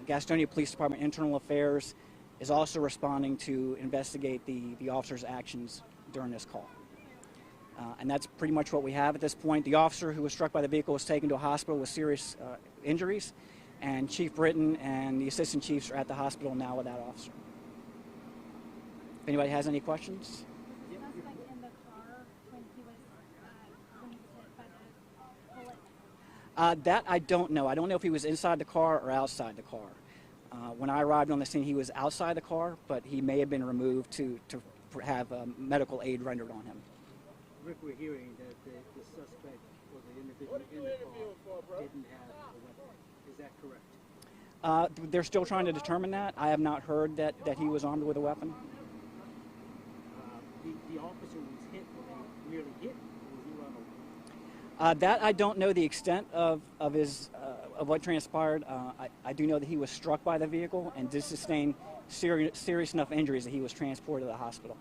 Gastonia Police Department Internal Affairs is also responding to investigate the officer's actions during this call. And that's pretty much what we have at this point. The officer who was struck by the vehicle was taken to a hospital with serious injuries, and Chief Britton and the assistant chiefs are at the hospital now with that officer. If anybody has any questions? Was the suspect in the car when he was hit by the bullet? That I don't know. I don't know if he was inside the car or outside the car. When I arrived on the scene, he was outside the car, but he may have been removed to have medical aid rendered on him. Rick, we're hearing that the suspect or the individual in the car didn't have a weapon. Is that correct? They're still trying to determine that. I have not heard that he was armed with a weapon. The officer was hit, or they merely hit, or was he run over? That I don't know the extent of what transpired. I do know that he was struck by the vehicle and did sustain serious enough injuries that he was transported to the hospital.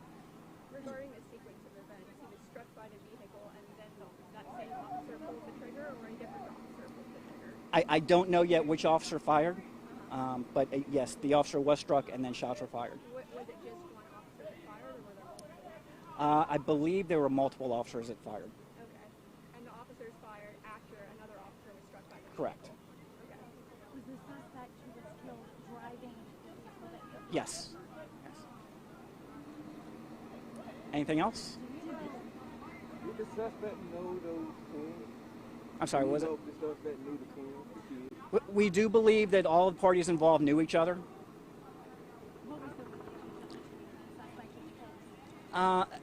Regarding the sequence of events, he was struck by the vehicle and then that same officer pulled the trigger, or a different officer pulled the trigger? I don't know yet which officer fired, but yes, the officer was struck and then shots were fired. Was it just one officer that fired, or were there multiple? I believe there were multiple officers that fired. Okay. And the officers fired after another officer was struck by the vehicle? Correct. Okay. Was the suspect who was killed driving the vehicle that killed him? Yes. Anything else? Did the suspect know those twins? I'm sorry, what was it? The suspect knew the twins, the kids? We do believe that all the parties involved knew each other. What was the relationship between the suspect and the kids?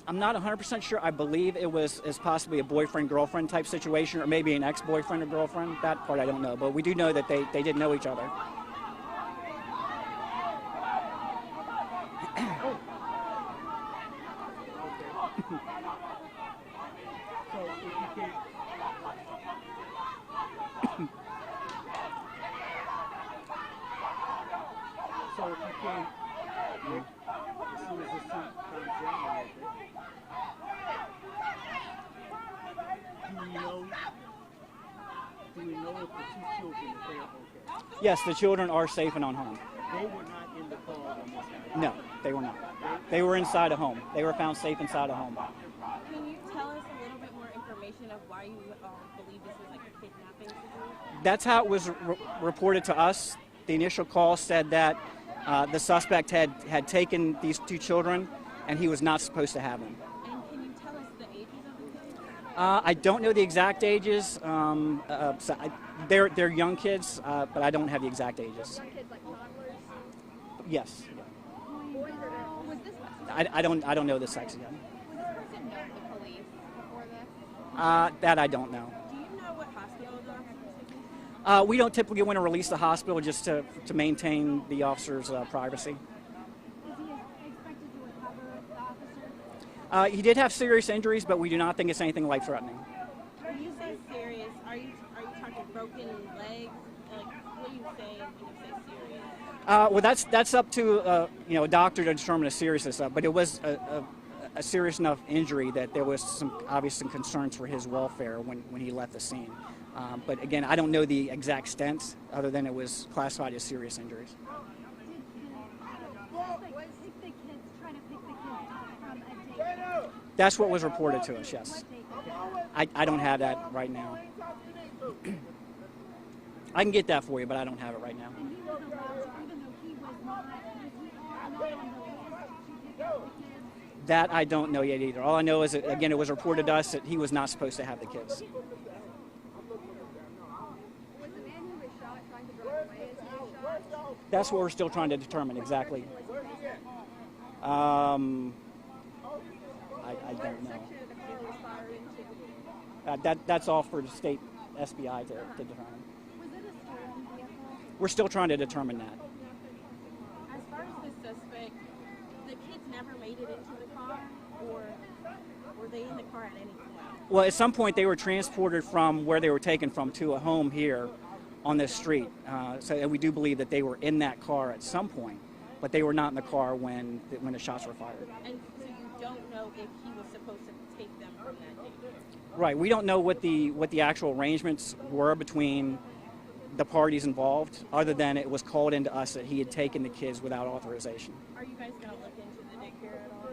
I'm not 100% sure. I believe it was possibly a boyfriend-girlfriend type situation, or maybe an ex-boyfriend or girlfriend. That part I don't know, but we do know that they did know each other. So if you can, Rick, as soon as this suit comes down a little bit, do we know if the two children, if they are okay? Yes, the children are safe and on home. They were not in the car when this happened. No, they were not. They were inside a home. They were found safe inside a home. Can you tell us a little bit more information of why you believe this was like a kidnapping situation? That's how it was reported to us. The initial call said that the suspect had taken these two children and he was not supposed to have them. And can you tell us the ages of the kids? I don't know the exact ages. They're young kids, but I don't have the exact ages. Young kids like toddlers? Yes. Boys or girls? Was this I don't know the sex yet. person known the police before this? That I don't know. Do you know what hospital the officer was taken? We don't typically want to release the hospital just to maintain the officer's privacy. Is he expected to recover, the officer? He did have serious injuries, but we do not think it's anything life-threatening. When you say serious, are you talking broken legs? Like, what are you saying when you say serious? Well, that's up to a doctor to determine the seriousness of. But it was a serious enough injury that there was some concerns for his welfare when he left the scene. But again, I don't know the exact extent, other than it was classified as serious injuries. Pick the kids, try to pick the kids up from a date. That's what was reported to us. Yes, What date? I don't have that right now. I can get that for you, but I don't have it right now. And he was allowed to, even though he was not on the list to pick up the kids. That I don't know yet either. All I know is that, again, it was reported to us that he was not supposed to have the kids. Was the man who was shot trying to drive away as he was shot? That's what we're still trying to determine exactly. I don't know. Section of the car was fired into? That's all for the state SBI to determine. Was it a stolen vehicle? We're still trying to determine that. As far as the suspect, the kids never made it into the car, or were they in the car at any point? Well, at some point they were transported from where they were taken from to a home here on this street. So we do believe that they were in that car at some point, but they were not in the car when the shots were fired. And so you don't know if he was supposed to take them from that date? Right. We don't know what the actual arrangements were between the parties involved, other than it was called into us that he had taken the kids without authorization. Are you guys going to look into the daycare at all?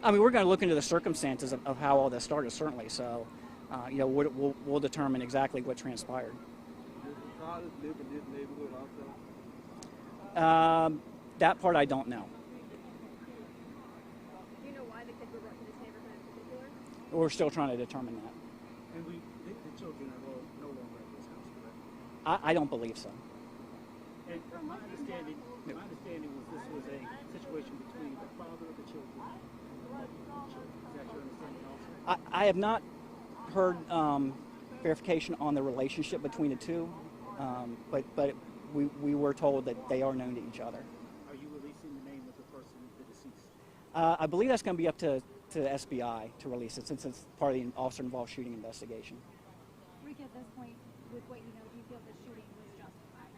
I mean, we're going to look into the circumstances of how all this started, certainly. So, we'll determine exactly what transpired. Does the toddlers live in this neighborhood also? That part I don't know. Do you know why the kids were brought to this neighborhood in particular? We're still trying to determine that. And the children are no longer at this house, correct? I don't believe so. And my understanding was this was a situation between the father of the children and the mother of the children. Is that your understanding also? I have not heard verification on the relationship between the two, but we were told that they are known to each other. Are you releasing the name of the person, the deceased? I believe that's going to be up to SBI to release it, since it's part of the officer-involved shooting investigation. Rick, at this point, with what you know, do you feel the shooting was justified?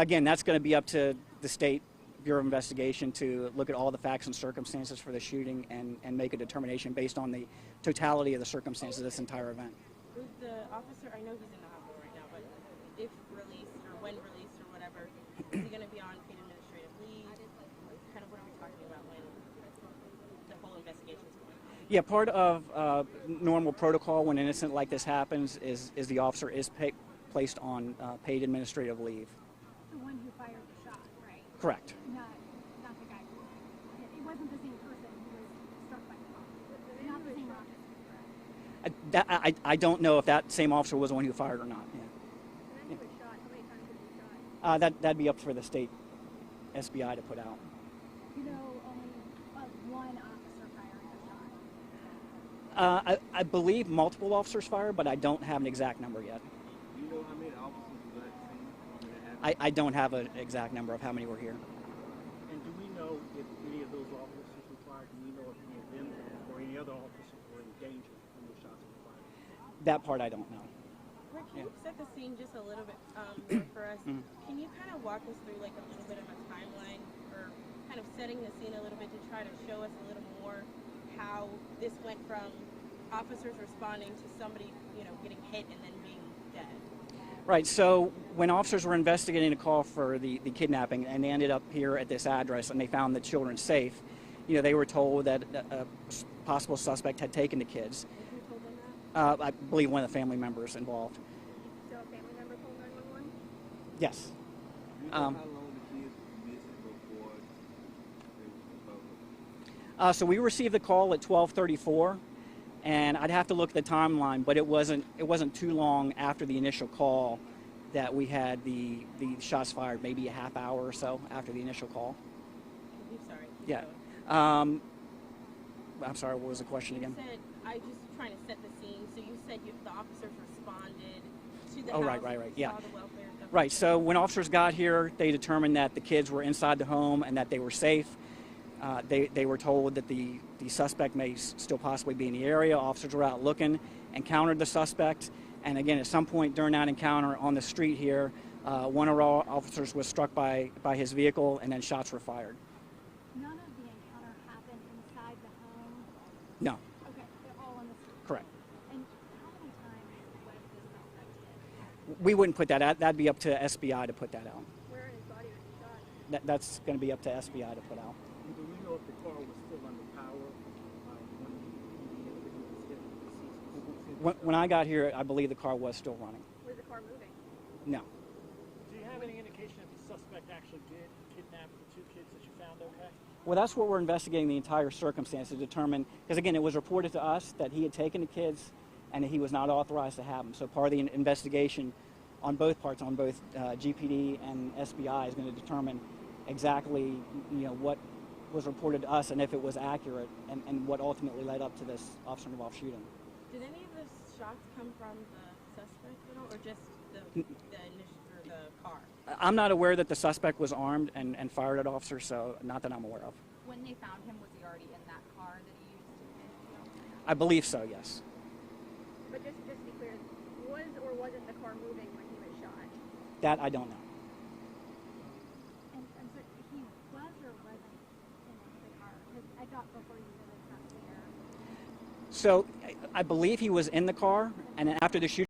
Again, that's going to be up to the State Bureau of Investigation to look at all the facts and circumstances for the shooting and make a determination based on the totality of the circumstances of this entire event. Is the officer, I know he's in the hospital right now, but if released or when released or whatever, is he going to be on paid administrative leave? Kind of what are we talking about when the whole investigation's going on? Yeah, part of normal protocol when an incident like this happens is the officer is placed on paid administrative leave. The one who fired the shot, right? Correct. Not the guy who, it wasn't the same person who was struck by the car. Not the same officer. I don't know if that same officer was the one who fired or not. Yeah. And then he was shot. How many times was he shot? That'd be up for the state SBI to put out. You know, only one officer firing the shot. I believe multiple officers fired, but I don't have an exact number yet. Do you know how many officers were at the scene when it happened? I don't have an exact number of how many were here. And do we know if any of those officers were fired? Do we know if any of them or any other officers were in danger when those shots were fired? That part I don't know. Rick, can you set the scene just a little bit more for us? Can you kind of walk us through like a little bit of a timeline or kind of setting the scene a little bit to try to show us a little more how this went from officers responding to somebody, getting hit and then being dead? Right, so when officers were investigating a call for the kidnapping and they ended up here at this address and they found the children safe, they were told that a possible suspect had taken the kids. Who told them that? I believe one of the family members involved. So a family member called 911? Yes. Do you know how long the kids were missing before they were discovered? So we received the call at 12:34, and I'd have to look at the timeline, but it wasn't too long after the initial call that we had the shots fired, maybe a half hour or so after the initial call. I'm sorry. Yeah. I'm sorry, what was the question again? You said, I just trying to set the scene. So you said the officers responded to the Oh, house. right, yeah. Saw the welfare. Right, so when officers got here, they determined that the kids were inside the home and that they were safe. They were told that the suspect may still possibly be in the area. Officers were out looking, encountered the suspect, and again, at some point during that encounter on the street here, one of our officers was struck by his vehicle, and then shots were fired. None of the encounter happened inside the home. No, Okay, they're all on the street. correct. And how many times was this suspect hit? We wouldn't put that out. That'd be up to SBI to put that out. Where in his body was he shot? That's going to be up to SBI to put out. Do we know if the car was still under power when the individual was hit with deceased? When I got here, I believe the car was still running. Was the car moving? No. Do you have any indication if the suspect actually did kidnap the two kids that you found okay? Well, that's what we're investigating the entire circumstance to determine, because again, it was reported to us that he had taken the kids and that he was not authorized to have them. So part of the investigation on both parts, on both GPD and SBI, is going to determine exactly, what was reported to us and if it was accurate, and what ultimately led up to this officer-involved shooting. Did any of the shots come from the suspect at all, or just the initial or the car? I'm not aware that the suspect was armed and fired at officers, so not that I'm aware of. When they found him, was he already in that car that he used to conceal? I believe so, yes. But just to be clear, was or wasn't the car moving when he was shot? That I don't know. And so he was or wasn't in the car? Because I thought before you said it's not clear. So I believe he was in the car, and then after the shooting,